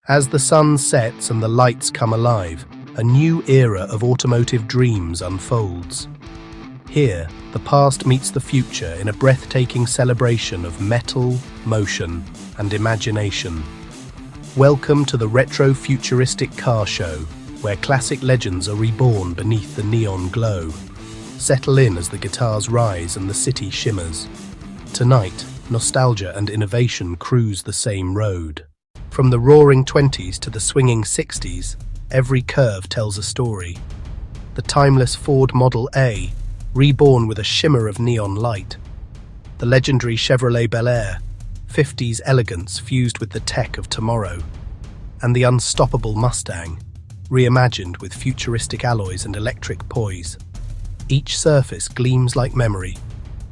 As the sun sets and the lights come alive, a new era of automotive dreams unfolds. Here, the past meets the future in a breathtaking celebration of metal, motion, and imagination. Welcome to the retro-futuristic car show, where classic legends are reborn beneath the neon glow. Settle in as the guitars rise and the city shimmers. Tonight, nostalgia and innovation cruise the same road. From the roaring 20s to the swinging 60s, every curve tells a story. The timeless Ford Model A, reborn with a shimmer of neon light. The legendary Chevrolet Bel Air, 50s elegance fused with the tech of tomorrow. And the unstoppable Mustang, reimagined with futuristic alloys and electric poise. Each surface gleams like memory,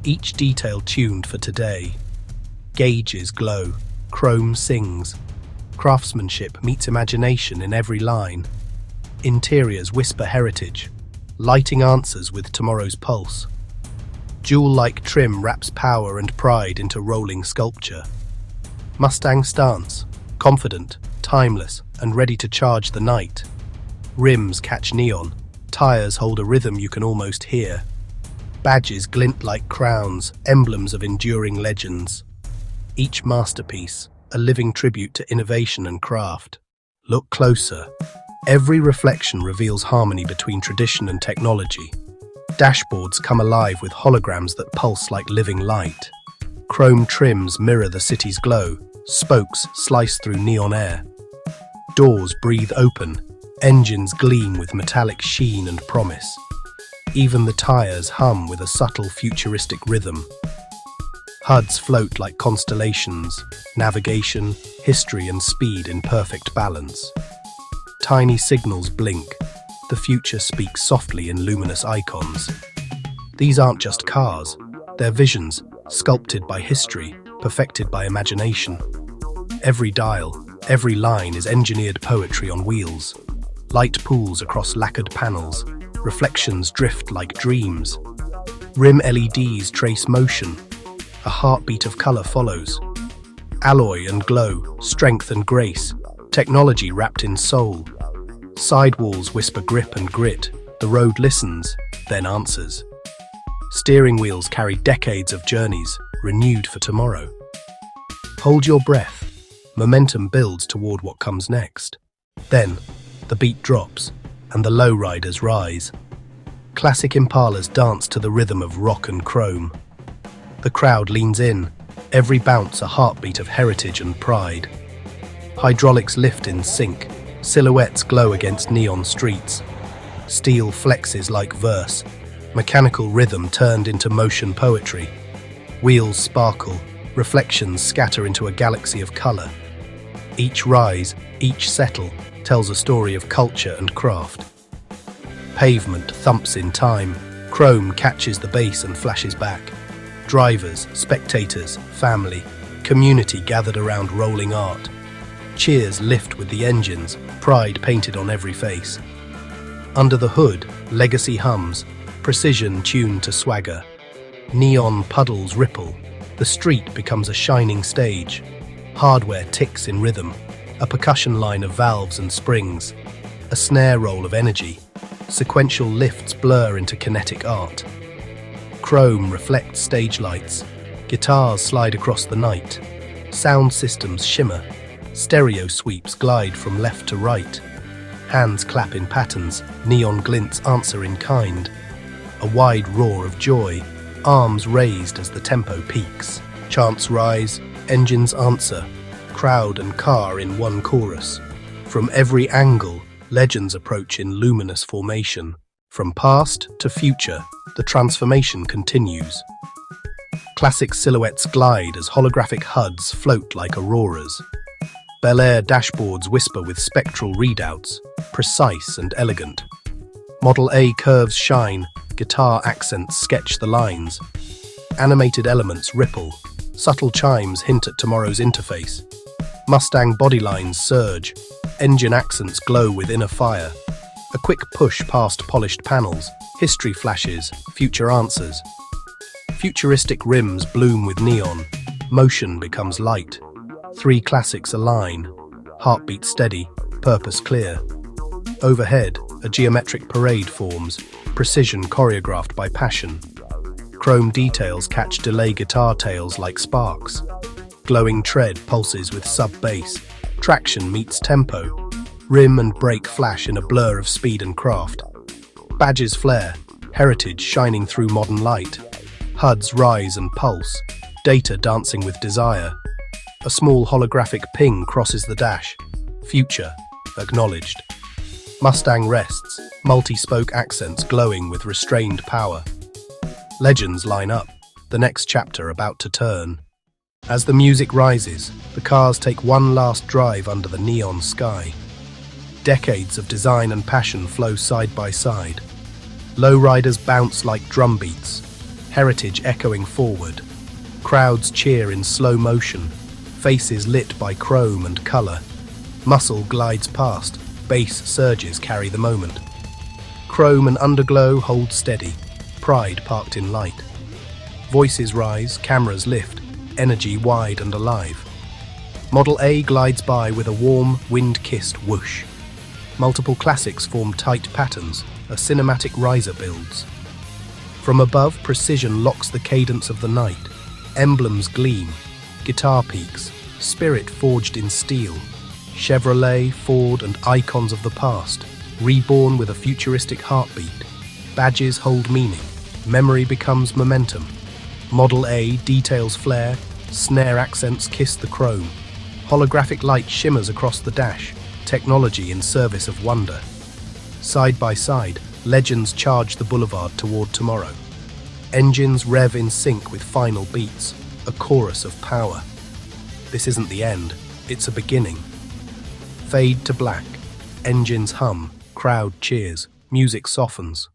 each detail tuned for today. Gauges glow, chrome sings. Craftsmanship meets imagination in every line. Interiors whisper heritage, lighting answers with tomorrow's pulse. Jewel-like trim wraps power and pride into rolling sculpture. Mustang stance, confident, timeless, and ready to charge the night. Rims catch neon, tires hold a rhythm you can almost hear. Badges glint like crowns, emblems of enduring legends. Each masterpiece, a living tribute to innovation and craft. Look closer. Every reflection reveals harmony between tradition and technology. Dashboards come alive with holograms that pulse like living light. Chrome trims mirror the city's glow, spokes slice through neon air. Doors breathe open, engines gleam with metallic sheen and promise. Even the tires hum with a subtle futuristic rhythm. HUDs float like constellations, navigation, history and speed in perfect balance. Tiny signals blink, the future speaks softly in luminous icons. These aren't just cars, they're visions, sculpted by history, perfected by imagination. Every dial, every line is engineered poetry on wheels. Light pools across lacquered panels, reflections drift like dreams. Rim LEDs trace motion, a heartbeat of color follows. Alloy and glow, strength and grace, technology wrapped in soul. Sidewalls whisper grip and grit, the road listens, then answers. Steering wheels carry decades of journeys, renewed for tomorrow. Hold your breath, momentum builds toward what comes next. Then, the beat drops, and the lowriders rise. Classic Impalas dance to the rhythm of rock and chrome. The crowd leans in, every bounce a heartbeat of heritage and pride. Hydraulics lift in sync, silhouettes glow against neon streets. Steel flexes like verse, mechanical rhythm turned into motion poetry. Wheels sparkle, reflections scatter into a galaxy of color. Each rise, each settle, tells a story of culture and craft. Pavement thumps in time, chrome catches the bass and flashes back. Drivers, spectators, family, community gathered around rolling art. Cheers lift with the engines, pride painted on every face. Under the hood, legacy hums, precision tuned to swagger. Neon puddles ripple, the street becomes a shining stage. Hardware ticks in rhythm, a percussion line of valves and springs. A snare roll of energy, sequential lifts blur into kinetic art. Chrome reflects stage lights, guitars slide across the night. Sound systems shimmer, stereo sweeps glide from left to right. Hands clap in patterns, neon glints answer in kind. A wide roar of joy, arms raised as the tempo peaks. Chants rise, engines answer, crowd and car in one chorus. From every angle, legends approach in luminous formation. From past to future, the transformation continues. Classic silhouettes glide as holographic HUDs float like auroras. Bel Air dashboards whisper with spectral readouts, precise and elegant. Model A curves shine, guitar accents sketch the lines. Animated elements ripple, subtle chimes hint at tomorrow's interface. Mustang bodylines surge, engine accents glow with inner fire. A quick push past polished panels, history flashes, future answers. Futuristic rims bloom with neon, motion becomes light. Three classics align, heartbeat steady, purpose clear. Overhead, a geometric parade forms, precision choreographed by passion. Chrome details catch delay guitar tails like sparks. Glowing tread pulses with sub-bass. Traction meets tempo. Rim and brake flash in a blur of speed and craft. Badges flare, heritage shining through modern light. HUDs rise and pulse, data dancing with desire. A small holographic ping crosses the dash. Future, acknowledged. Mustang rests, multi-spoke accents glowing with restrained power. Legends line up, the next chapter about to turn. As the music rises, the cars take one last drive under the neon sky. Decades of design and passion flow side by side. Lowriders bounce like drum beats, heritage echoing forward. Crowds cheer in slow motion, faces lit by chrome and color. Muscle glides past, bass surges carry the moment. Chrome and underglow hold steady, pride parked in light. Voices rise, cameras lift, energy wide and alive. Model A glides by with a warm, wind-kissed whoosh. Multiple classics form tight patterns, a cinematic riser builds. From above, precision locks the cadence of the night. Emblems gleam, guitar peaks, spirit forged in steel. Chevrolet, Ford and icons of the past, reborn with a futuristic heartbeat. Badges hold meaning, memory becomes momentum. Model A details flare, snare accents kiss the chrome. Holographic light shimmers across the dash, technology in service of wonder. Side by side, legends charge the boulevard toward tomorrow. Engines rev in sync with final beats, a chorus of power. This isn't the end, it's a beginning. Fade to black, engines hum, crowd cheers, music softens.